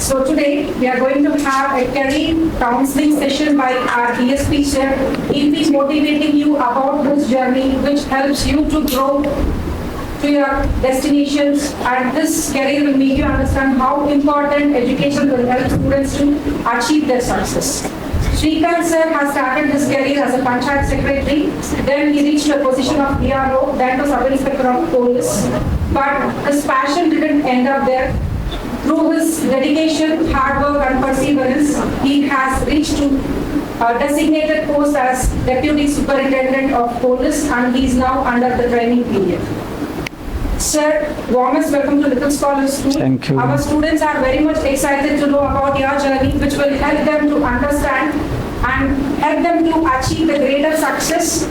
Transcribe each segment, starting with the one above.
So today we are going to have a career counseling session by our DSP sir. He'll be motivating you about this journey which helps you to grow to your destinations, and this career will make you understand how important education will help students to achieve their success. Srikanth sir has started his career as a Panchayat secretary, then he reached a position of PRO, then to sub-inspector of police. But his passion didn't end up there. Through his dedication, hard work and perseverance, he has reached to a designated post as Deputy Superintendent of Police, and he is now under the training period. Sir, warmest welcome to Little Scholars School. Thank you. Our students are very much excited to know about your journey, which will help them to understand and help them to achieve the greater success,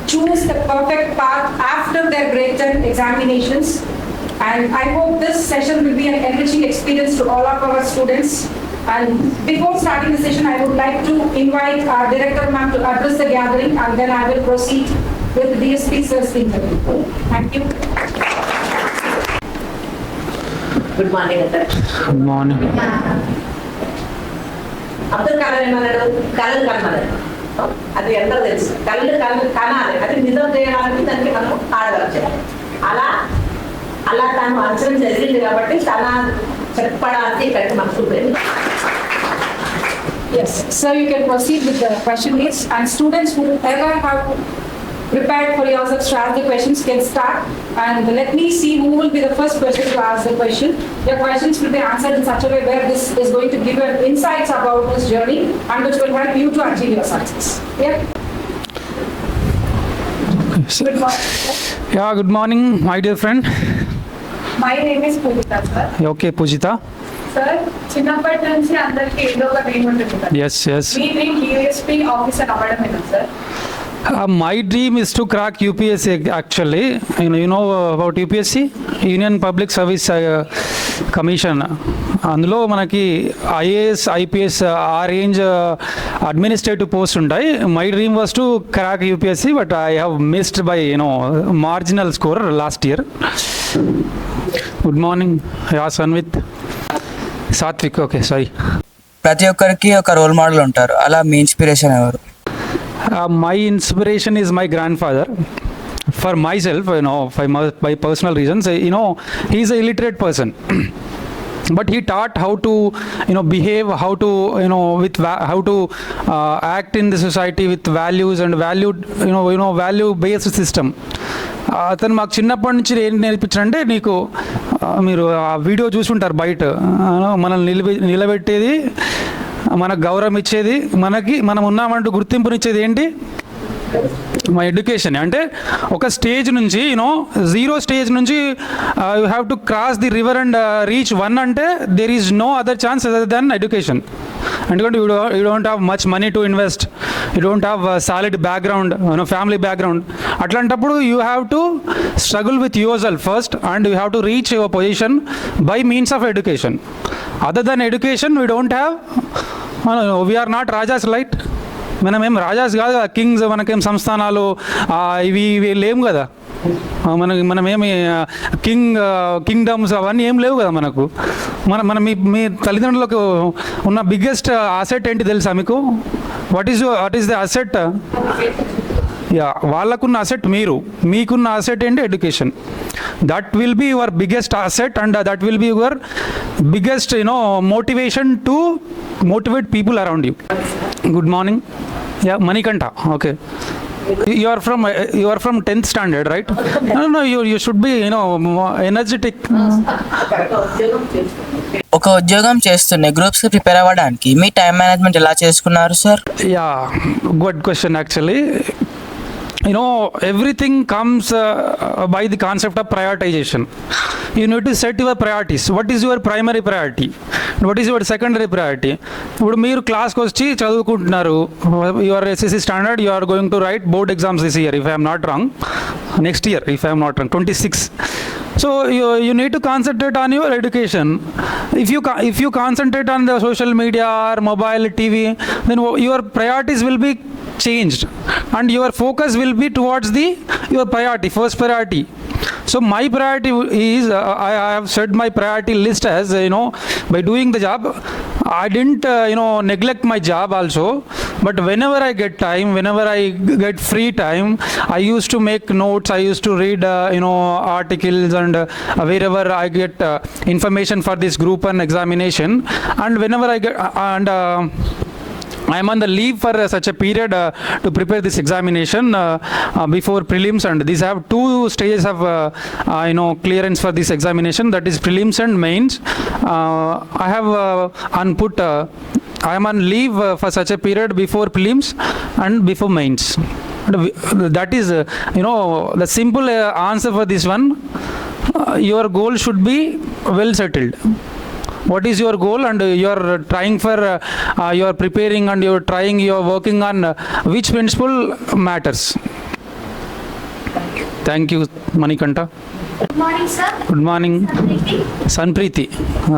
choose the perfect path after their grade 10 examinations. And I hope this session will be an enriching experience to all of our students. And before starting the session, I would like to invite our director ma'am to address the gathering, and then I will proceed with the DSP sir's interview. Thank you. Good morning, Atar. Good morning. Abdul Kalam ఏమన్నాడు? కళలు కనమన్నాడు. అది ఎంతో తెలుసు. కళ్ళు కనాలి, అది నిజం చేయడానికి దానికి మనం హార్డ్వర్క్ చేయాలి. అలా తాను అనుసరణ జరిగింది కాబట్టి తన చెప్పడానికి ఇక్కడికి మనకు చూపింది. Yes, sir, you can proceed with the question list, and students who ever have prepared for yourselves to ask the questions can start. And let me see who will be the first person to ask the question. Your questions will be answered in such a way where this is going to give you insights about this journey and which will help you to achieve your success. Yeah. Good morning. Yeah, good morning, my dear friend. My name is Pujita, sir. Okay, Pujita. Sir, చిన్నప్పటి నుంచి అందరికీ ఏదో ఒక dream ఉంటుంది కదా. Yes, yes. మీ dream DSP officer అవ్వడమేనా sir? My dream is to crack UPSC actually. You know about UPSC? Union Public Service Commission. అందులో మనకి ఐఏఎస్ ఐపీఎస్ ఆ రేంజ్ అడ్మినిస్ట్రేటివ్ పోస్ట్ ఉంటాయి. My dream was to crack UPSC, but I have missed by marginal score last year. Good morning, yeah Sanvith Satvik. Okay, sorry. ప్రతి ఒక్కరికి ఒక role model ఉంటారు, అలా మీ ఇన్స్పిరేషన్ ఎవరు? My inspiration is my grandfather. For myself, by personal reasons, he is an illiterate person. But he taught how to behave, how to how to act in the society with values and value based system. అతను మాకు చిన్నప్పటి నుంచి ఏం నేర్పించారంటే, నీకు మీరు ఆ video చూసుంటారు బయట, మనల్ని నిలబెట్టేది, మనకు గౌరవం ఇచ్చేది, మనం ఉన్నామంటూ గుర్తింపునిచ్చేది ఏంటి? మా ఎడ్యుకేషన్. అంటే ఒక స్టేజ్ నుంచి జీరో స్టేజ్ నుంచి you have to cross the river and reach one అంటే there is no other chance other than education. ఎందుకంటే you don't have much money to invest, you don't have solid background, family background. అట్లాంటప్పుడు you have to struggle with yourself first, and you have to reach your position by means of education. Other than education we don't have, we are not rajas light. మనమేం రాజాస్ కాదు కదా, Kings, మనకేం సంస్థానాలు ఇవి లేవు కదా, మనమేమి kingdoms అవన్నీ ఏం లేవు కదా మనకు. మన మీ తల్లిదండ్రులకు ఉన్న బిగ్గెస్ట్ అసెట్ ఏంటి తెలుసా మీకు? What is the asset? Yeah, వాళ్ళకున్న అసెట్ మీకున్న అసెట్ ఏంటి? Education. That will be your biggest asset, and that will be your biggest motivation to motivate people around you. Good morning. Yeah, Manikanta. Okay. You are from 10th standard, right? No, you should be more energetic. ఒక ఉద్యోగం చేస్తున్న groups కి prepare అవ్వడానికి మీ time management ఎలా చేసుకున్నారు sir? Yeah, good question actually. Everything comes by the concept of prioritization. You need to set your priorities. What is your primary priority? What is your secondary priority? ఇప్పుడు మీరు క్లాస్కి వచ్చి చదువుకుంటున్నారు, your SSC standard, you are going to write board exams this year, if I'm not wrong, next year if I'm not wrong, 26. So you need to concentrate on your education. If you concentrate on the social media or mobile TV, then your priorities will be changed and your focus will be towards your priority, first priority. So my priority is I have set my priority list as by doing the job. I didn't neglect my job also, but whenever I get time, whenever I get free time, I used to make notes, I used to read articles, and wherever I get information for this group and examination, and whenever I get I am on the leave for such a period to prepare this examination before prelims, and these have two stages of clearance for this examination, that is prelims and mains. I have I am on leave for such a period before prelims and before mains. That is the simple answer for this one. Your goal should be well settled. What is your goal, and you are trying for, you are preparing, and you are trying, you are working on which principle matters. Thank you, Manikanta. Good morning, sir. Good morning, Preeti. Sanpreeti.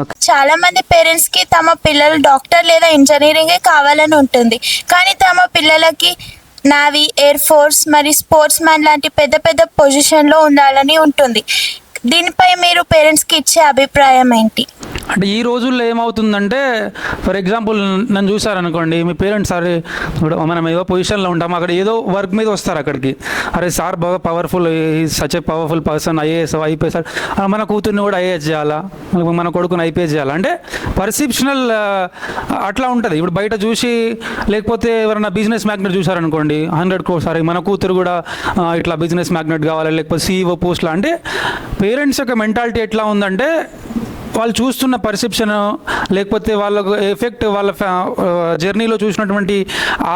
Okay. చాలా మంది parents కి తమ పిల్లలు doctor లేదా engineering కావాలని ఉంటుంది, కానీ తమ పిల్లలకి నావీ, ఎయిర్ ఫోర్స్ మరియు స్పోర్ట్స్ మ్యాన్ లాంటి పెద్ద పెద్ద పొజిషన్లో ఉండాలని ఉంటుంది. దీనిపై మీరు పేరెంట్స్కి ఇచ్చే అభిప్రాయం ఏంటి? అంటే ఈ రోజుల్లో ఏమవుతుందంటే, ఫర్ ఎగ్జాంపుల్ నన్ను చూసారనుకోండి, మీ పేరెంట్స్ అరే మనం ఏదో పొజిషన్లో ఉంటాం, అక్కడ ఏదో వర్క్ మీద వస్తారు అక్కడికి, అరే సార్ బాగా powerful, such a powerful person, IAS IPS, మన కూతుర్ని కూడా ఐఏఎస్ చేయాలా, మన కొడుకుని ఐపీఎస్ చేయాలా అంటే పర్సెప్షనల్ అట్లా ఉంటుంది. ఇప్పుడు బయట చూసి, లేకపోతే ఎవరైనా బిజినెస్ మ్యాగ్నెట్ చూసారనుకోండి, 100 crores, సరే మన కూతురు కూడా ఇట్లా బిజినెస్ మ్యాగ్నెట్ కావాలి, లేకపోతే CEO పోస్ట్లో. అంటే పేరెంట్స్ యొక్క మెంటాలిటీ ఎట్లా ఉందంటే, వాళ్ళు చూస్తున్న పర్సెప్షన్, లేకపోతే వాళ్ళకు ఎఫెక్ట్, వాళ్ళ జర్నీలో చూసినటువంటి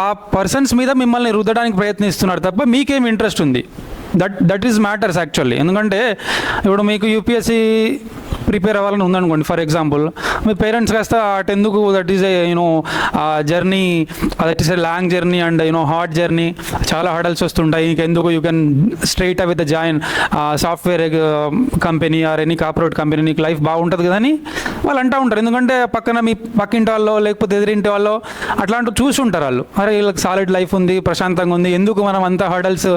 ఆ పర్సన్స్ మీద మిమ్మల్ని రుద్దడానికి ప్రయత్నిస్తున్నారు తప్ప మీకేం ఇంట్రెస్ట్ ఉంది, దట్ ఈస్ మ్యాటర్స్ యాక్చువల్లీ. ఎందుకంటే ఇప్పుడు మీకు యూపీఎస్సీ ప్రిపేర్ అవ్వాలని ఉందనుకోండి, ఫర్ ఎగ్జాంపుల్, మీ పేరెంట్స్ కాస్త అటెందుకు, that is a journey, that is a long journey and hard journey, చాలా హడల్స్ వస్తుంటాయి, ఇంకెందుకు, you can straight away the join software company or any corporate company, నీకు లైఫ్ బాగుంటుంది కదా అని వాళ్ళు అంటూ ఉంటారు. ఎందుకంటే పక్కన మీ పక్కింటి వాళ్ళు, లేకపోతే ఎదురింటి వాళ్ళు అట్లాంటివి చూసుంటారు వాళ్ళు, అరే వీళ్ళకి సాలిడ్ లైఫ్ ఉంది, ప్రశాంతంగా ఉంది, ఎందుకు మనం అంత హడల్స్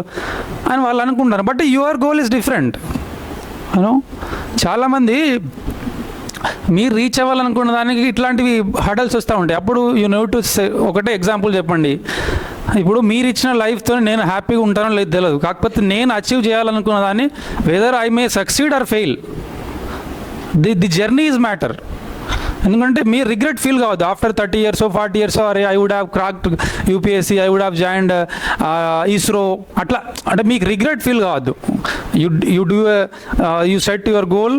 అని వాళ్ళు అనుకుంటారు. But your goal is different. చాలామంది మీరు రీచ్ అవ్వాలనుకున్న దానికి ఇట్లాంటివి హడల్స్ వస్తూ ఉంటాయి. అప్పుడు యూ నీడ్ టు ఒకటే ఎగ్జాంపుల్ చెప్పండి, ఇప్పుడు మీరు ఇచ్చిన లైఫ్తో నేను హ్యాపీగా ఉంటానో లేదు తెలియదు, కాకపోతే నేను అచీవ్ చేయాలనుకున్న దాన్ని, whether I may succeed or fail, the journey is matter. ఎందుకంటే మీరు రిగ్రెట్ ఫీల్ కావద్దు ఆఫ్టర్ 30 years 40 years, అరే I would have cracked UPSC, I would have joined ISRO, అట్లా అంటే మీకు రిగ్రెట్ ఫీల్ కావద్దు. యూ సెట్ యువర్ గోల్,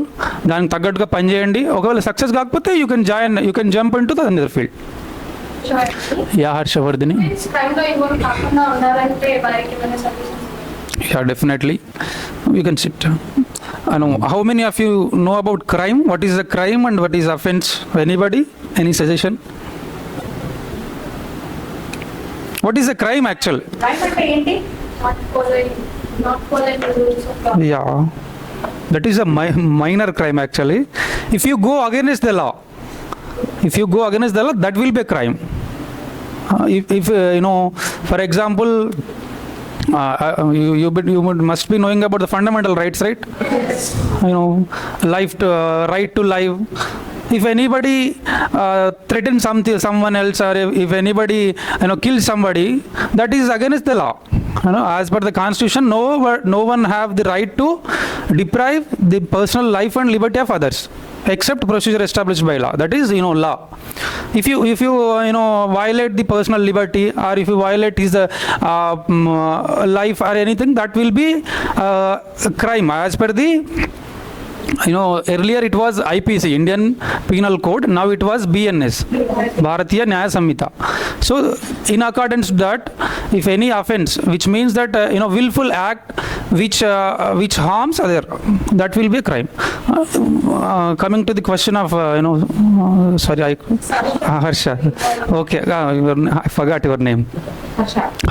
దానికి తగ్గట్టుగా పనిచేయండి. ఒకవేళ సక్సెస్ కాకపోతే you can jump into the other field. Yeah Harshavardhini. Yeah, definitely. You can sit. I know. How many of you know about crime? What is the crime and what is offense? Anybody? Any suggestion? What is the crime actually? Crime అంటే ఏంటి? Not following the rules of law. Yeah, that is a minor crime actually. If you go against the law, that will be a crime. If for example, you must be knowing about the fundamental rights, right? Yes. Life to, right to life. If anybody threatens someone else, or if anybody kills somebody, that is against the law. As per the constitution, no one have the right to deprive the personal life and liberty of others, except procedure established by law. That is law. If you violate the personal liberty, or if you violate his life or anything, that will be a crime as per the earlier it was IPC, Indian Penal Code, now it was BNS, Bharatiya Nyaya Samhita. So in accordance to that, if any offense, which means that willful act which harms other, that will be a crime. Coming to the question of sorry, Harsha. Okay, I forgot your name.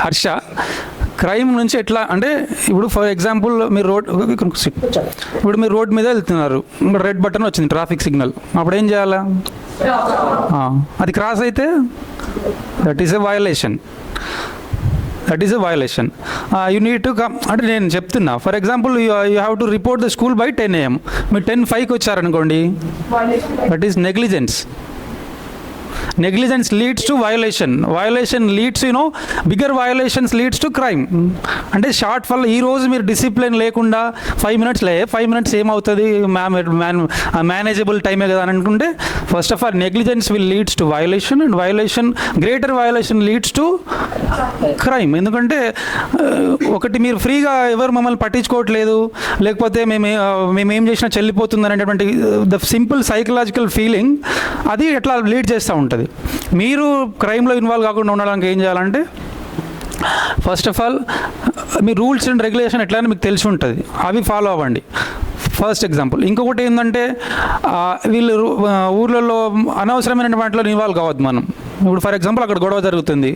Harsha. Crime నుంచి ఎట్లా అంటే, ఇప్పుడు for example మీరు road మీద వెళ్తున్నారు, red button వచ్చింది, traffic signal, అప్పుడు ఏం చేయాలా? అది క్రాస్ అయితే that is a violation. That is a violation. You need to come అంటే నేను చెప్తున్నా, for example you have to report the school by 10 AM. మీరు 10:05కి వచ్చారనుకోండి, that is negligence. Negligence leads to violation. Violation leads, bigger violations leads to crime. అంటే short fall ఈ రోజు మీరు discipline లేకుండా 5 minutes 5 minutes ఏమవుతుంది, మేనేజబుల్ టైమే కదా అని అనుకుంటే, first of all negligence will leads to violation, and violation greater violation leads to crime. ఎందుకంటే ఒకటి మీరు ఫ్రీగా ఎవరు మమ్మల్ని పట్టించుకోవట్లేదు, లేకపోతే మేము ఏం చేసినా చెల్లిపోతుంది అనేటువంటి ద సింపుల్ సైకలాజికల్ ఫీలింగ్ అది ఎట్లా లీడ్ చేస్తూ ఉంటుంది. మీరు క్రైమ్లో ఇన్వాల్వ్ కాకుండా ఉండడానికి ఏం చేయాలంటే, first of all me rules and regulation ఎట్లయినా మీకు తెలిసి ఉంటుంది, అవి ఫాలో అవ్వండి. First example. ఇంకొకటి ఏంటంటే, వీళ్ళు ఊర్లలో అనవసరమైన వాటిలో ఇన్వాల్వ్ కావద్దు మనం. ఇప్పుడు ఫర్ ఎగ్జాంపుల్ అక్కడ గొడవ జరుగుతుంది,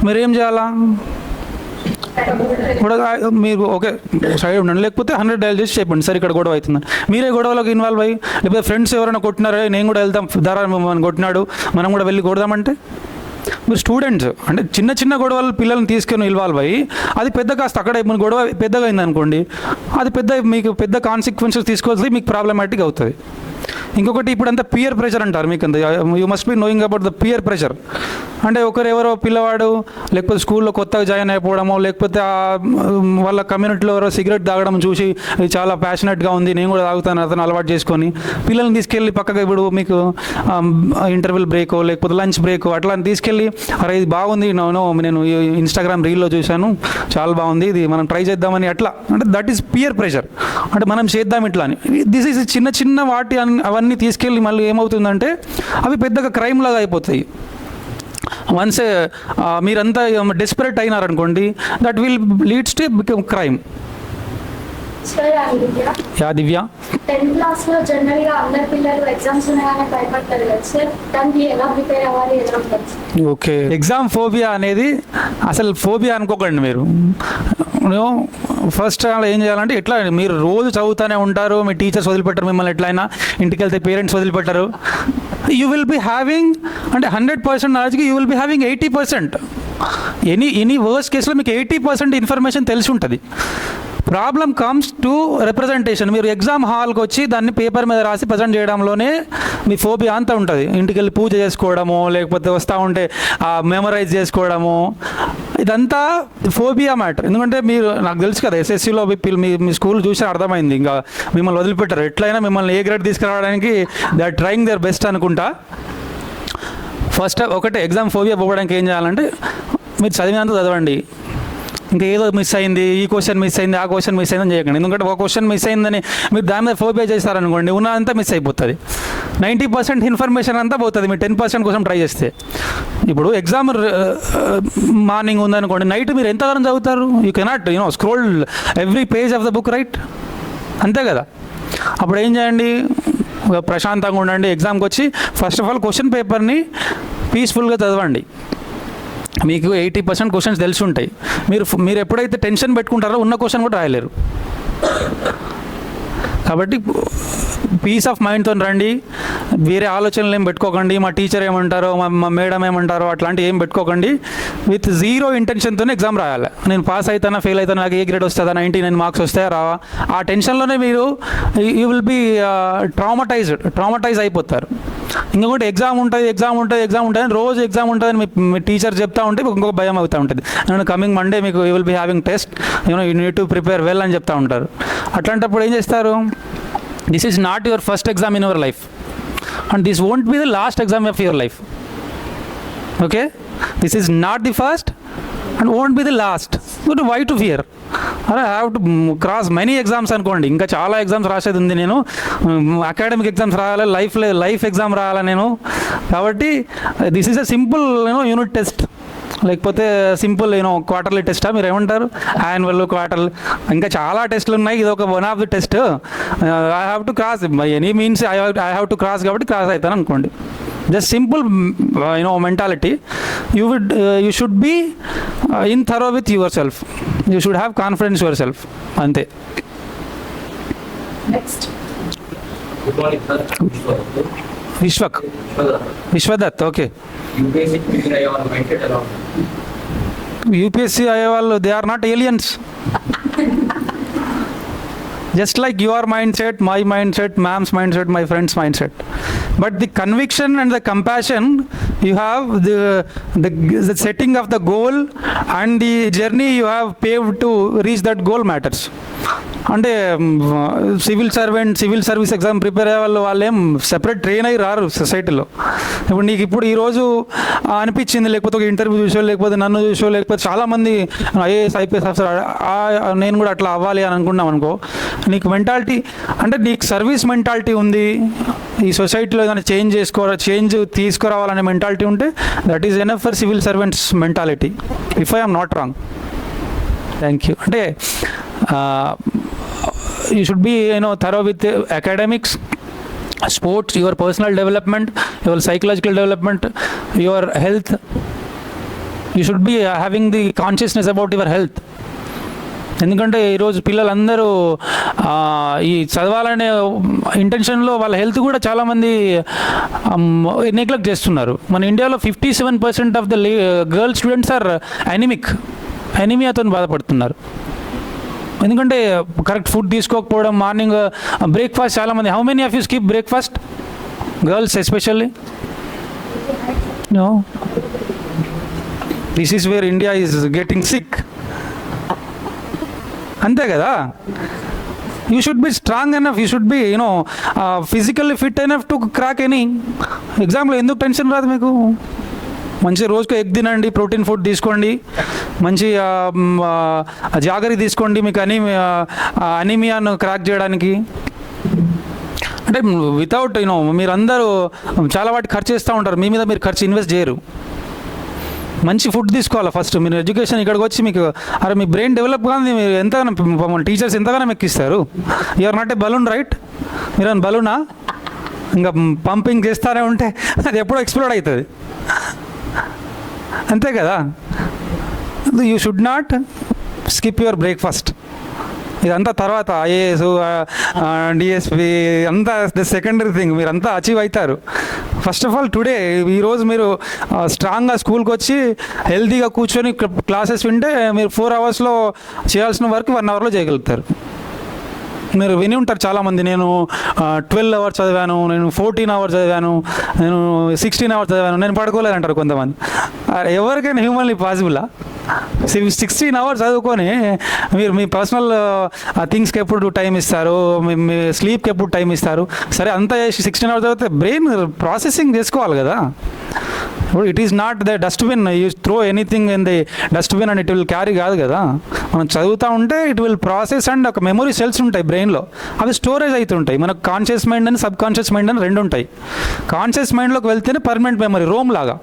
మీరు ఏం చేయాలా, మీరు ఓకే సైడ్ ఉండండి, లేకపోతే 100 డయల్ చేసి చెప్పండి, సరే ఇక్కడ గొడవ అవుతుంది. మీరే గొడవలోకి ఇన్వాల్వ్ అయ్యి, లేకపోతే ఫ్రెండ్స్ ఎవరైనా కొట్టినారే నేను కూడా వెళ్తాం, ధర కొట్టినాడు మనం కూడా వెళ్ళి కొడదామంటే, మీరు స్టూడెంట్స్ అంటే చిన్న చిన్న గొడవలు పిల్లల్ని తీసుకొని ఇన్వాల్వ్ అయ్యి, అది పెద్ద కాస్త అక్కడ గొడవ పెద్దగా అయిందనుకోండి, అది మీకు పెద్ద కాన్సిక్వెన్సెస్ తీసుకోవాల్సి మీకు ప్రాబ్లమాటిక్ అవుతుంది. ఇంకొకటి ఇప్పుడంతా పియర్ ప్రెషర్ అంటారు, మీకు అంత you must be knowing about the peer pressure. అంటే ఒకరెవరో పిల్లవాడు లేకపోతే స్కూల్లో కొత్తగా జాయిన్ అయిపోవడమో, లేకపోతే వాళ్ళ కమ్యూనిటీలో ఎవరో సిగరెట్ తాగడం చూసి ఇది చాలా ప్యాషనెట్గా ఉంది, నేను కూడా తాగుతాను అతను అలవాటు చేసుకొని పిల్లల్ని తీసుకెళ్ళి పక్కగా, ఇప్పుడు మీకు ఇంటర్వెల్ బ్రేకో లేకపోతే లంచ్ బ్రేకో అట్లా తీసుకెళ్ళి, అరే ఇది బాగుంది, నేను ఇన్స్టాగ్రామ్ రీల్లో చూశాను చాలా బాగుంది, ఇది మనం ట్రై చేద్దామని, అట్లా అంటే దట్ ఈస్ పియర్ ప్రెషర్. అంటే మనం చేద్దాం ఇట్లా అని. దిస్ ఈజ్ చిన్న చిన్న వాటి అవన్నీ తీసుకెళ్ళి మళ్ళీ ఏమవుతుందంటే అవి పెద్దగా క్రైమ్ లాగా అయిపోతాయి. వన్స్ మీరంతా డెస్పరేట్ అయినారనుకోండి, that will leads to become crime. Yeah Divya, 10th class లో జనరల్ గా అందరు పిల్లలు ఎగ్జామ్స్ ఉన్నాయని భయపడతారు కదా సార్, దానికి ఎలా ప్రిపేర్ అవ్వాలి, ఎలా ఉంటుంది? ఓకే, ఎగ్జామ్ ఫోబియా అనేది అసలు ఫోబియా అనుకోకండి మీరు. ఫస్ట్ ఏం చేయాలంటే, ఎట్లా మీరు రోజు చదువుతూనే ఉంటారు, మీ టీచర్స్ వదిలిపెట్టరు మిమ్మల్ని, ఎట్లయినా ఇంటికి వెళ్తే పేరెంట్స్ వదిలిపెట్టరు. యూ విల్ బీ హ్యావింగ్ అంటే 100% నాలెడ్జ్కి you will be having 80%. Any worst కేసులో మీకు 80% ఇన్ఫర్మేషన్ తెలిసి ఉంటుంది. Problem comes to representation. మీరు ఎగ్జామ్ హాల్కి వచ్చి దాన్ని పేపర్ మీద రాసి ప్రజెంట్ చేయడంలోనే మీ ఫోబియా అంతా ఉంటుంది. ఇంటికి వెళ్ళి పూజ చేసుకోవడము, లేకపోతే వస్తూ ఉంటే మెమరైజ్ చేసుకోవడము, ఇదంతా ఫోబియా మ్యాటర్. ఎందుకంటే మీరు, నాకు తెలుసు కదా, ఎస్ఎస్సిలో మీ స్కూల్ చూసి అర్థమైంది, ఇంకా మిమ్మల్ని వదిలిపెట్టారు, ఎట్లయినా మిమ్మల్ని ఏ గ్రేడ్ తీసుకురావడానికి they are trying their best అనుకుంటా. ఫస్ట్ ఒకటే, ఎగ్జామ్ ఫోబియా పోవడానికి ఏం చేయాలంటే, మీరు చదివినంత చదవండి, ఇంకా ఏదో మిస్ అయింది, ఈ క్వశ్చన్ మిస్ అయింది, ఆ క్వశ్చన్ మిస్ అయిందని చేయకండి. ఎందుకంటే ఒక క్వశ్చన్ మిస్ అయిందని మీరు దాని మీద ఫోబియా చేస్తారనుకోండి, ఉన్నదంతా మిస్ అయిపోతుంది. 90% ఇన్ఫర్మేషన్ అంతా పోతుంది మీరు 10% కోసం ట్రై చేస్తే. ఇప్పుడు ఎగ్జామ్ మార్నింగ్ ఉందనుకోండి, నైట్ మీరు ఎంతగానో చదువుతారు, you cannot scroll every page of the book, right? అంతే కదా. అప్పుడు ఏం చేయండి, ప్రశాంతంగా ఉండండి. ఎగ్జామ్కి వచ్చి ఫస్ట్ ఆఫ్ ఆల్ క్వశ్చన్ పేపర్ని పీస్ఫుల్గా చదవండి. మీకు 80% క్వశ్చన్స్ తెలిసి ఉంటాయి. మీరు ఎప్పుడైతే టెన్షన్ పెట్టుకుంటారో ఉన్న క్వశ్చన్ కూడా రాయలేరు. కాబట్టి పీస్ ఆఫ్ మైండ్తో రండి, వేరే ఆలోచనలు ఏం పెట్టుకోకండి, మా టీచర్ ఏమంటారో, మా మేడం ఏమంటారో అట్లాంటివి ఏం పెట్టుకోకండి. విత్ జీరో ఇంటెన్షన్తోనే ఎగ్జామ్ రాయాలి. నేను పాస్ అవుతానా, ఫెయిల్ అవుతానా, నాకు ఏ గ్రేడ్ వస్తుందా, 99 మార్క్స్ వస్తాయా రావా, ఆ టెన్షన్లోనే మీరు యూ విల్ బీ ట్రామటైజ్ అయిపోతారు. ఇంకొకటి ఎగ్జామ్ ఉంటుంది అని రోజు ఎగ్జామ్ ఉంటుందని మీ టీచర్ చెప్తా ఉంటే ఇంకొక భయం అవుతూ ఉంటుంది. కమింగ్ మండే మీకు you will be having test, you need to prepare well అని చెప్తా ఉంటారు. అట్లాంటప్పుడు ఏం చేస్తారు, this is not your first exam in your life and this won't be the last exam of your life. Okay, this is not the first and won't be the last. So why to fear? I have to cross many exams అనుకోండి, ఇంకా చాలా exams రాసేది ఉంది. నేను academic exams రాయాలి, life exam రాయాలి నేను. కాబట్టి this is a simple unit test, లేకపోతే సింపుల్ క్వార్టర్లీ టెస్టా, మీరు ఏమంటారు, యాన్యువల్, క్వార్టర్లీ, ఇంకా చాలా టెస్ట్లు ఉన్నాయి. ఇది ఒక one of the test. I have to cross by any means, I have to cross, కాబట్టి క్రాస్ అవుతాను అనుకోండి. Just simple mentality. You should be in thorough with yourself, you should have confidence yourself, అంతే. Vishwadatt, okay. UPSC అయ్యే వాళ్ళు they are not aliens. Just like your mindset, my mindset, ma'am's mindset, my friend's mindset. But the conviction and the compassion you have, the setting of the goal and the journey you have paved to reach that goal matters. అంటే civil service exam prepare అయ్యే వాళ్ళు ఏం separate train అయ్యి రారు సొసైటీలో. ఇప్పుడు నీకు ఇప్పుడు ఈరోజు అనిపించింది, లేకపోతే ఒక ఇంటర్వ్యూ చూసో, లేకపోతే నన్ను చూసో, లేకపోతే చాలామంది ఐఏఎస్ ఐపీఎస్ ఆఫీసర్ నేను కూడా అట్లా అవ్వాలి అని అనుకున్నాం అనుకో, నీకు మెంటాలిటీ అంటే నీకు సర్వీస్ మెంటాలిటీ ఉంది, ఈ సొసైటీలో ఏదైనా చేంజ్ తీసుకురావాలనే మెంటాలిటీ ఉంటే that is enough for civil servants mentality, if I am not wrong. Thank you. అంటే you should be thorough with academics, sports, your personal development, your psychological development, your health. You should be having the consciousness about your health. ఎందుకంటే ఈరోజు పిల్లలందరూ ఈ చదవాలనే ఇంటెన్షన్లో వాళ్ళ health కూడా చాలామంది neglect చేస్తున్నారు. మన ఇండియాలో 57% of the girl students are ఎనిమియాతో బాధపడుతున్నారు. ఎందుకంటే కరెక్ట్ ఫుడ్ తీసుకోకపోవడం, మార్నింగ్ బ్రేక్ఫాస్ట్ చాలామంది. How many of you skip breakfast? Girls especially. No, this is where India is getting sick. అంతే కదా. You should be strong enough, you should be physically fit enough to crack any ఎగ్జామ్లో. ఎందుకు tension రాదు మీకు? మంచి రోజుకు egg తినండి, protein food తీసుకోండి, మంచి జాగరీ తీసుకోండి, మీకు అనీమియాను క్రాక్ చేయడానికి. అంటే వితౌట్ మీరందరూ చాలా వాటికి ఖర్చు చేస్తూ ఉంటారు, మీ మీద మీరు ఖర్చు ఇన్వెస్ట్ చేయరు. మంచి ఫుడ్ తీసుకోవాలి ఫస్ట్. మీరు ఎడ్యుకేషన్ ఇక్కడికి వచ్చి మీకు మీ బ్రెయిన్ డెవలప్ కానీ మీరు ఎంతగానో టీచర్స్ ఎంతగానో ఎక్కిస్తారు. You're not a balloon, right? మీరు అని బలూనా? ఇంకా పంపింగ్ చేస్తానే ఉంటే అది ఎప్పుడో ఎక్స్ప్లోడ్ అవుతుంది. అంతే కదా. You should not skip your breakfast. ఇదంతా తర్వాత ఐఏఎస్, డిఎస్పి అంతా సెకండరీ థింగ్. మీరంతా అచీవ్ అవుతారు. ఫస్ట్ ఆఫ్ ఆల్ టుడే, ఈరోజు మీరు స్ట్రాంగ్గా స్కూల్కి వచ్చి హెల్తీగా కూర్చొని క్లాసెస్ వింటే మీరు 4 అవర్స్లో చేయాల్సిన వర్క్ 1 అవర్లో చేయగలుగుతారు. మీరు విని ఉంటారు చాలామంది, నేను 12 అవర్స్ చదివాను, నేను 14 అవర్స్ చదివాను, నేను 16 అవర్స్ చదివాను, నేను పడుకోలేదంటారు కొంతమంది. ఎవరికైనా హ్యూమన్లీ పాసిబులా? 16 అవర్స్ చదువుకొని మీరు మీ పర్సనల్ థింగ్స్కి ఎప్పుడు టైం ఇస్తారు, మీ స్లీప్కి ఎప్పుడు టైం ఇస్తారు? సరే, అంతా చేసి 16 అవర్స్ చదివితే బ్రెయిన్ ప్రాసెసింగ్ చేసుకోవాలి కదా. ఇప్పుడు it is not the dustbin, you throw anything in the dustbin and it will carry కాదు కదా. మనం చదువుతూ ఉంటే ఇట్ విల్ ప్రాసెస్ అండ్ ఒక మెమరీ సెల్స్ ఉంటాయి బ్రెయిన్లో, అవి స్టోరేజ్ అవుతుంటాయి. మనకు కాన్షియస్ మైండ్ అని సబ్ కాన్షియస్ మైండ్ అని 2 ఉంటాయి. కాన్షియస్ మైండ్లోకి వెళ్తేనే పర్మనెంట్ మెమరీ, రోమ్ లాగా.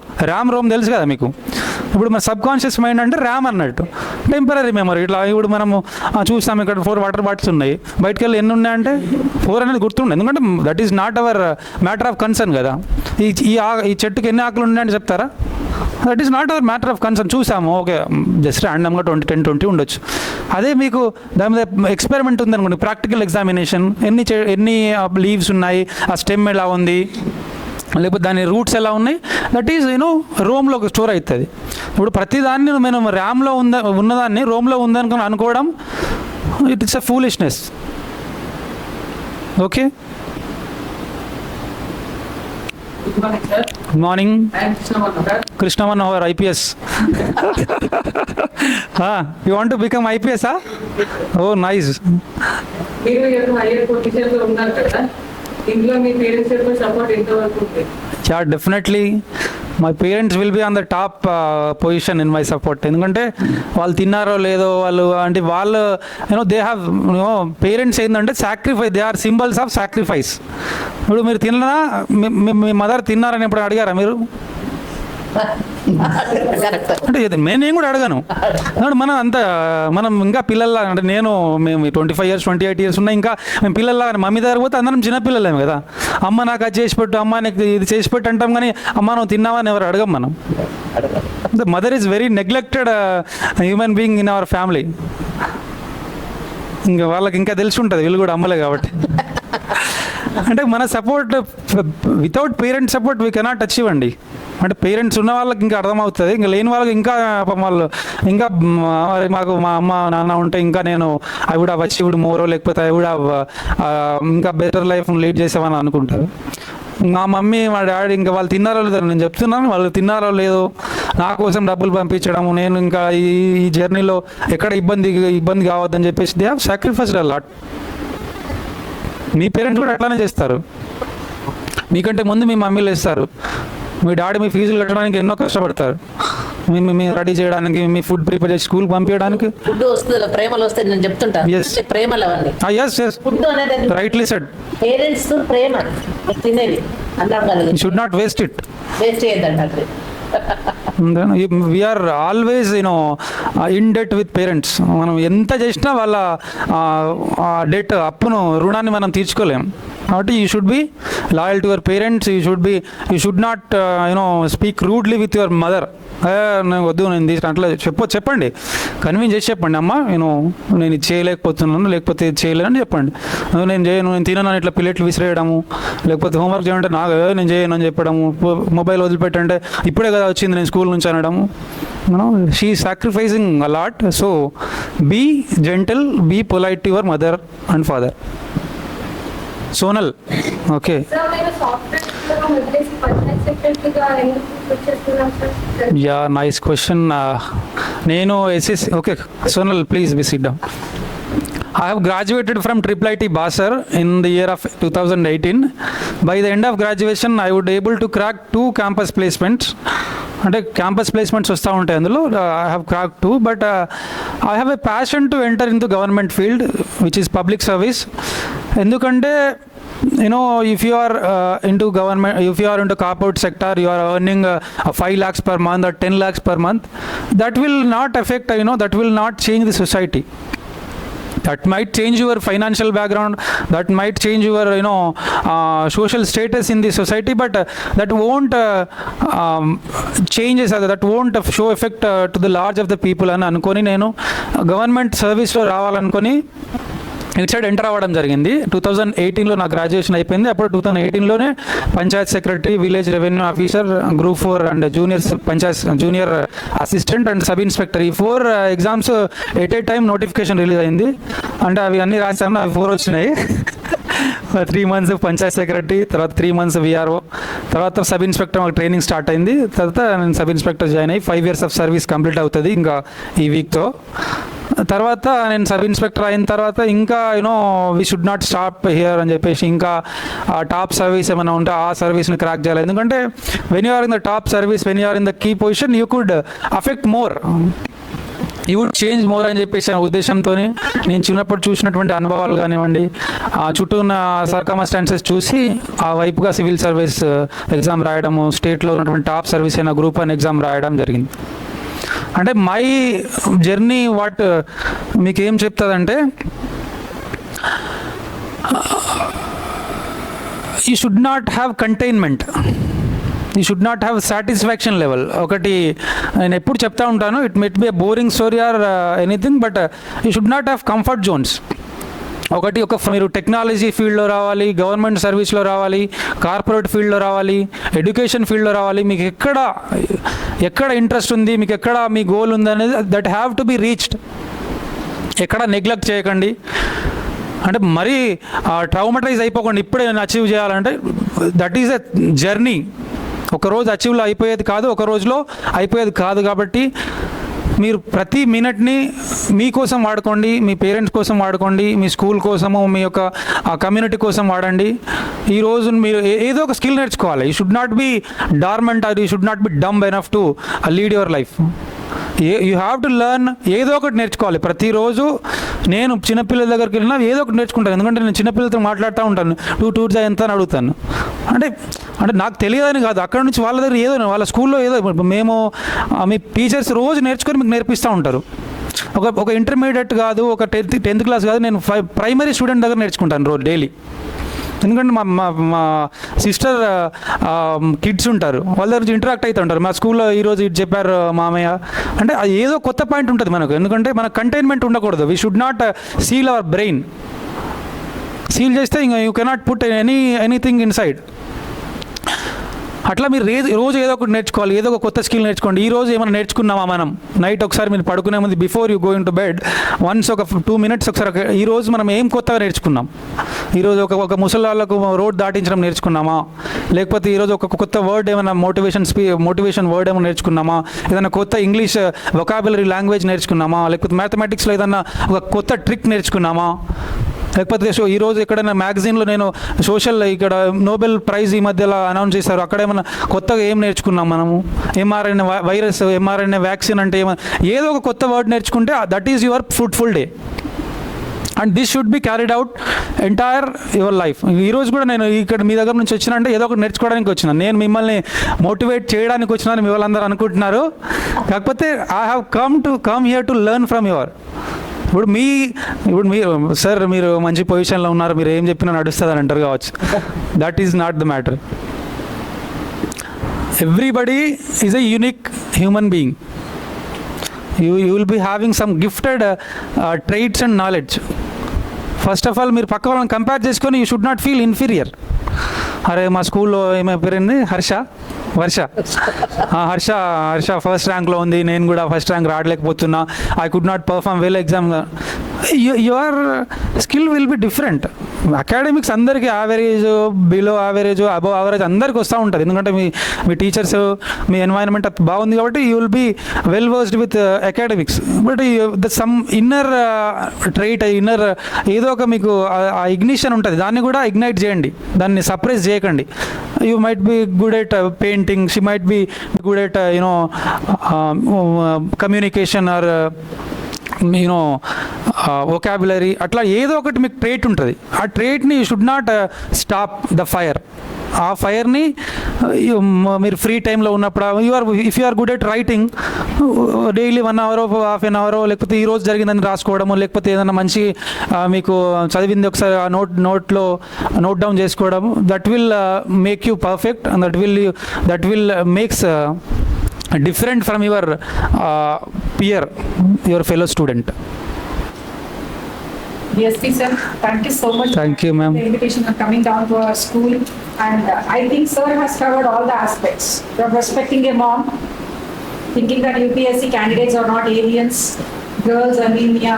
రోమ్ తెలుసు కదా మీకు. ఇప్పుడు మన సబ్ కాన్షియస్ మైండ్ అంటే ర్యామ్ అన్నట్టు, టెంపరీ మెమరీ. ఇట్లా ఇప్పుడు మనము చూస్తాం, ఇక్కడ 4 వాటర్ బాటిల్స్ ఉన్నాయి, బయటకు వెళ్ళి ఎన్ని ఉన్నాయంటే 4 అనేది గుర్తుండే, ఎందుకంటే that is not our matter of concern కదా. ఈ చెట్టుకి ఎన్ని ఆకులు ఉన్నాయంటే చెప్తారా? That is not our matter of concern. చూసాము, ఓకే, జస్ట్ ర్యాండమ్గా 10-20 ఉండొచ్చు. అదే మీకు దాని మీద ఎక్స్పెరిమెంట్ ఉందనుకోండి, ప్రాక్టికల్ ఎగ్జామినేషన్, ఎన్ని లీవ్స్ ఉన్నాయి, ఆ స్టెమ్ ఎలా ఉంది, లేకపోతే దాని రూట్స్ ఎలా ఉన్నాయి, దట్ ఈజ్ రోమ్లో స్టోర్ అవుతుంది. ఇప్పుడు ప్రతిదాన్ని మనం ర్యామ్లో ఉన్నదాన్ని రోమ్లో ఉందనుకుని అనుకోవడం, it is a foolishness. Okay, good morning. Krishna Manohar, IPS. You want to become IPS? Oh, nice. మీరు హైయర్ పొజిషన్లో ఉన్నారు కదా, ఇంట్లో మీ పేరెంట్స్ యొక్క సపోర్ట్ ఎంతవరకు ఉంటుంది? Yeah, definitely. My parents will be on the top position in my support. ఎందుకంటే వాళ్ళు తిన్నారో లేదో, వాళ్ళు అంటే వాళ్ళు దే హ్యావ్ పేరెంట్స్ ఏంటంటే sacrifice, they are symbols of sacrifice. ఇప్పుడు మీరు తిన్నా, మీ మదర్ తిన్నారని ఎప్పుడు అడిగారా మీరు? అంటే నేను కూడా అడగాను. మనం ఇంకా పిల్లల్లా, అంటే మేము 25 years 28 years ఉన్నా ఇంకా మేము పిల్లల్లా. మమ్మీ దగ్గర పోతే అందరం చిన్నపిల్లలేము కదా. అమ్మ నాకు అది చేసి పెట్టు, అమ్మ నాకు ఇది చేసి పెట్టు అంటాం, కానీ అమ్మ నువ్వు తిన్నావా అని ఎవరు అడగం మనం. The mother is very neglected human being in our family. ఇంకా వాళ్ళకి ఇంకా తెలిసి ఉంటుంది, వీళ్ళు కూడా అమ్మలే కాబట్టి. అంటే మన support without parents support we cannot achieve అండి. అంటే పేరెంట్స్ ఉన్న వాళ్ళకి ఇంకా అర్థమవుతుంది, ఇంకా లేని వాళ్ళకి ఇంకా వాళ్ళు ఇంకా మరి మాకు మా అమ్మ నాన్న ఉంటే ఇంకా నేను ఐ వుడ్ హావ్ అచీవ్డ్ మోరో, లేకపోతే ఐ వుడ్ హావ్ ఇంకా బెటర్ లైఫ్ లీడ్ చేసామని అనుకుంటారు. మా మమ్మీ మా డాడీ ఇంకా వాళ్ళు తిన్నారో లేదో నేను చెప్తున్నాను, వాళ్ళు తిన్నారో లేదో నా కోసం డబ్బులు పంపించడము, నేను ఇంకా ఈ జర్నీలో ఎక్కడ ఇబ్బంది కావద్దని చెప్పేసి they have sacrificed a lot. Me parents కూడా అట్లానే చేస్తారు. మీకంటే ముందు మీ మమ్మీలు వేస్తారు, మీ డాడీ మీ ఫీజులు కట్టడానికి ఎన్నో కష్టపడతారు, మీ రెడీ చేయడానికి, మీ ఫుడ్ ప్రిపేర్ చేసి స్కూల్ పంపించడానికి. ఫుడ్ వస్తుంది, ప్రేమలు వస్తాయి, నేను చెప్తుంటాను. Yes. ప్రేమలు అవన్నీ ఎస్ ఎస్ ఫుడ్ అనేది రైట్లీ సెడ్. పేరెంట్స్ ప్రేమ తినేది అన్నాం కదా, you should not waste it. Waste చేయొద్దంటే we are always in debt with parents. మనం ఎంత చేసినా వాళ్ళ డెట్ రుణాన్ని మనం తీర్చుకోలేం. కాబట్టి you should be loyal to your parents. You should not speak rudely with your mother. నేను వద్దు, నేను తీసుకుని అట్లా చెప్పండి, కన్విన్స్ చేసి చెప్పండి, అమ్మ నేను ఇది చేయలేకపోతున్నాను, లేకపోతే ఇది చేయలేనని చెప్పండి. నేను చేయను, నేను తినను ఇట్లా ప్లేట్లు విసిరేయడము, లేకపోతే హోంవర్క్ చేయంటే నాకు నేను చేయను అని చెప్పడము, మొబైల్ వదిలిపెట్టంటే ఇప్పుడే కదా వచ్చింది నేను స్కూల్ నుంచి అనడము. She sacrificing a lot. So be gentle, be polite to your mother and father. Sonal, okay. Yeah, nice question. నేను ఎస్ఎస్, okay Sonal please be sit down. I have graduated from IIIT Basar in the year of 2018. By the end of graduation, I would able to crack 2 campus placements. అంటే campus placements వస్తూ ఉంటాయి, అందులో I have crack 2. But I have a passion to enter in to government field which is public service. ఎందుకంటే if you are into government, if you are into corporate sector, you are earning 5 lakhs per month or 10 lakhs per month, that will not affect, that will not change the society. That might change your financial background, that might change your social status in the society, but that won't changes, that won't show effect to the large of the people అని అనుకొని నేను government సర్వీస్లో రావాలనుకొని ఇటు side enter అవ్వడం జరిగింది. 2018లో నా graduation అయిపోయింది. అప్పుడు 2018లోనే panchayat secretary, village revenue officer, group 4 and junior assistant and sub inspector, ఈ 4 exams at a time notification release అయింది. అంటే అవి అన్నీ రాశాను, అవి 4 వచ్చినాయి. 3 months పంచాయత్ సెక్రటరీ, తర్వాత 3 months విఆర్ఓ, తర్వాత సబ్ ఇన్స్పెక్టర్ మాకు ట్రైనింగ్ స్టార్ట్ అయింది. తర్వాత నేను సబ్ ఇన్స్పెక్టర్ జాయిన్ అయ్యి 5 years ఆఫ్ సర్వీస్ కంప్లీట్ అవుతుంది ఇంకా ఈ వీక్తో. తర్వాత నేను సబ్ ఇన్స్పెక్టర్ అయిన తర్వాత ఇంకా we should not stop here అని చెప్పేసి ఇంకా టాప్ సర్వీస్ ఏమైనా ఉంటే ఆ సర్వీస్ని క్రాక్ చేయాలి. ఎందుకంటే when you are in the top service, when you are in the key position, you could affect more, you would change more అని చెప్పేసి ఉద్దేశంతో నేను చిన్నప్పుడు చూసినటువంటి అనుభవాలు కానివ్వండి, ఆ చుట్టూ ఉన్న సర్కమ్స్టాన్సెస్ చూసి ఆ వైపుగా సివిల్ సర్వీస్ ఎగ్జామ్ రాయడము, స్టేట్లో ఉన్నటువంటి టాప్ సర్వీస్ అయిన గ్రూప్ 1 ఎగ్జామ్ రాయడం జరిగింది. అంటే మై జర్నీ వాట్ మీకు ఏం చెప్తుందంటే, you should not have containment, you should not have satisfaction level. ఒకటి నేను ఎప్పుడు చెప్తా ఉంటాను, it might be a boring story or anything, but you should not have comfort zones. మీరు టెక్నాలజీ ఫీల్డ్లో రావాలి, గవర్నమెంట్ సర్వీస్లో రావాలి, కార్పొరేట్ ఫీల్డ్లో రావాలి, ఎడ్యుకేషన్ ఫీల్డ్లో రావాలి. మీకు ఎక్కడ ఇంట్రెస్ట్ ఉంది, మీకు ఎక్కడ మీ గోల్ ఉంది అనేది that have to be reached. ఎక్కడ నెగ్లెక్ట్ చేయకండి. అంటే మరీ ట్రౌమటైజ్ అయిపోకండి. ఇప్పుడే నేను అచీవ్ చేయాలంటే దట్ ఈజ్ ఎ జర్నీ. ఒకరోజు అచీవ్లో అయిపోయేది కాదు, ఒక రోజులో అయిపోయేది కాదు. కాబట్టి మీరు ప్రతి మినిట్ని మీకోసం వాడుకోండి, మీ పేరెంట్స్ కోసం వాడుకోండి, మీ స్కూల్ కోసము, మీ యొక్క కమ్యూనిటీ కోసం వాడండి. ఈరోజు మీరు ఏదో ఒక స్కిల్ నేర్చుకోవాలి. You should not be dormant or you should not be dumb enough to lead your life. You have to learn, ఏదో ఒకటి నేర్చుకోవాలి. ప్రతిరోజు నేను చిన్నపిల్లల దగ్గరికి వెళ్ళినా ఏదో ఒకటి నేర్చుకుంటాను. ఎందుకంటే నేను చిన్నపిల్లలతో మాట్లాడుతూ ఉంటాను, 2 tours ఎంత అని అడుగుతాను. అంటే నాకు తెలియదని కాదు, అక్కడ నుంచి వాళ్ళ దగ్గర ఏదో, వాళ్ళ స్కూల్లో ఏదో మేము మీ టీచర్స్ రోజు నేర్చుకొని మీకు నేర్పిస్తూ ఉంటారు. ఒక ఇంటర్మీడియట్ కాదు, ఒక 10th class కాదు, నేను ప్రైమరీ స్టూడెంట్ దగ్గర నేర్చుకుంటాను రోజు డైలీ. ఎందుకంటే మా సిస్టర్ కిడ్స్ ఉంటారు, వాళ్ళ దగ్గర ఇంటరాక్ట్ అవుతూ ఉంటారు. మా స్కూల్లో ఈరోజు ఇది చెప్పారు మామయ్య అంటే అది ఏదో కొత్త పాయింట్ ఉంటుంది మనకు. ఎందుకంటే మన కంటైన్మెంట్ ఉండకూడదు. We should not seal our brain. Seal చేస్తే ఇంకా you cannot put anything inside. అట్లా మీరు రోజు ఏదో ఒకటి నేర్చుకోవాలి, ఏదో ఒక కొత్త స్కిల్ నేర్చుకోండి. ఈ రోజు ఏమైనా నేర్చుకున్నామా మనం? నైట్ ఒకసారి మీరు పడుకునే ముందు before you going to bed once ఒక 2 minutes ఒకసారి ఈ రోజు మనం ఏం కొత్తగా నేర్చుకున్నాం? ఈరోజు ఒక ముసలి వాళ్ళకు రోడ్ దాటించడం నేర్చుకున్నామా? లేకపోతే ఈరోజు ఒక కొత్త వర్డ్ ఏమైనా మోటివేషన్ వర్డ్ ఏమైనా నేర్చుకున్నామా? ఏదైనా కొత్త ఇంగ్లీష్ వొకాబులరీ లాంగ్వేజ్ నేర్చుకున్నామా? లేకపోతే మ్యాథమెటిక్స్లో ఏదైనా ఒక కొత్త ట్రిక్ నేర్చుకున్నామా? లేకపోతే ఈరోజు ఎక్కడైనా మ్యాగజైన్లో నేను ఇక్కడ నోబెల్ ప్రైజ్ ఈ మధ్యలో అనౌన్స్ చేశారు, అక్కడ ఏమైనా కొత్తగా ఏం నేర్చుకున్నాం మనము? ఎంఆర్ఎన్ఏ వైరస్, ఎంఆర్ఎన్ఏ వ్యాక్సిన్ అంటే ఏదో ఒక కొత్త వర్డ్ నేర్చుకుంటే that is your fruitful day. And this should be carried out entire your life. ఈరోజు కూడా నేను ఇక్కడ మీ దగ్గర నుంచి వచ్చినా అంటే ఏదో ఒకటి నేర్చుకోవడానికి వచ్చినా, నేను మిమ్మల్ని మోటివేట్ చేయడానికి వచ్చినాను మీ వాళ్ళందరూ అనుకుంటున్నారు. కాకపోతే I have come here to learn from your. ఇప్పుడు మీరు సార్ మీరు మంచి పొజిషన్లో ఉన్నారు, మీరు ఏం చెప్పినా నడుస్తుంది అని అంటారు కావచ్చు. That is not the matter. Everybody is a unique human being. you will be having some gifted traits and knowledge. First of all మీరు పక్క వాళ్ళని కంపేర్ చేసుకొని you should not feel inferior. అరే మా స్కూల్లో ఏమై పేరుంది హర్ష ఫస్ట్ ర్యాంక్లో ఉంది, నేను కూడా ఫస్ట్ ర్యాంక్ రావలేకపోతున్నా, I could not perform well exam. Your skill will be different. Academics అందరికీ average, below average, above average అందరికీ వస్తూ ఉంటుంది. ఎందుకంటే మీ టీచర్స్, మీ ఎన్వైరన్మెంట్ బాగుంది కాబట్టి you will be well versed with academics. But some inner trait, inner ఏదో ఒక మీకు ఆ ఇగ్నిషన్ ఉంటుంది, దాన్ని కూడా ఇగ్నైట్ చేయండి, దాన్ని సప్రెస్ చేయకండి. You might be good at painting, she might be good at communication or vocabulary. అట్లా ఏదో ఒకటి మీకు ట్రేట్ ఉంటుంది. ఆ ట్రేట్ని you should not stop the fire. ఆ ఫైర్ని మీరు ఫ్రీ టైంలో ఉన్నప్పుడు if you are good at writing, daily 1 hour, half an hour, లేకపోతే ఈరోజు జరిగిందని రాసుకోవడము, లేకపోతే ఏదైనా మంచి మీకు చదివింది ఒకసారి ఆ నోట్ డౌన్ చేసుకోవడము, that will make you perfect and that will makes different from your peer, your fellow student. DSP sir, thank you so much. Thank you, ma'am. For the invitation for coming down to our school, and I think sir has covered all the aspects from respecting a mom, thinking that UPSC candidates are not aliens, girls anemia,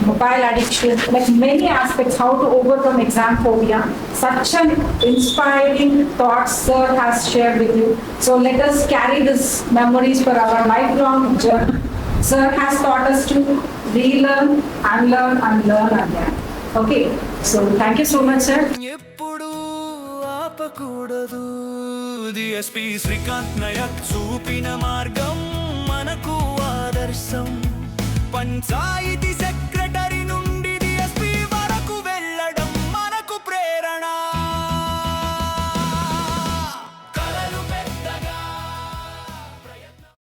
mobile addiction, like many aspects, how to overcome exam phobia. Such an inspiring thoughts sir has shared with you. So let us carry these memories for our lifelong journey. Sir has taught us to relearn, unlearn, and learn again. Okay, so thank you so much sir. ఎప్పుడు ఆపకూడదు DSP Srikanth Naik చూపిన మార్గం మనకు ఆదర్శం. పంచాయతీ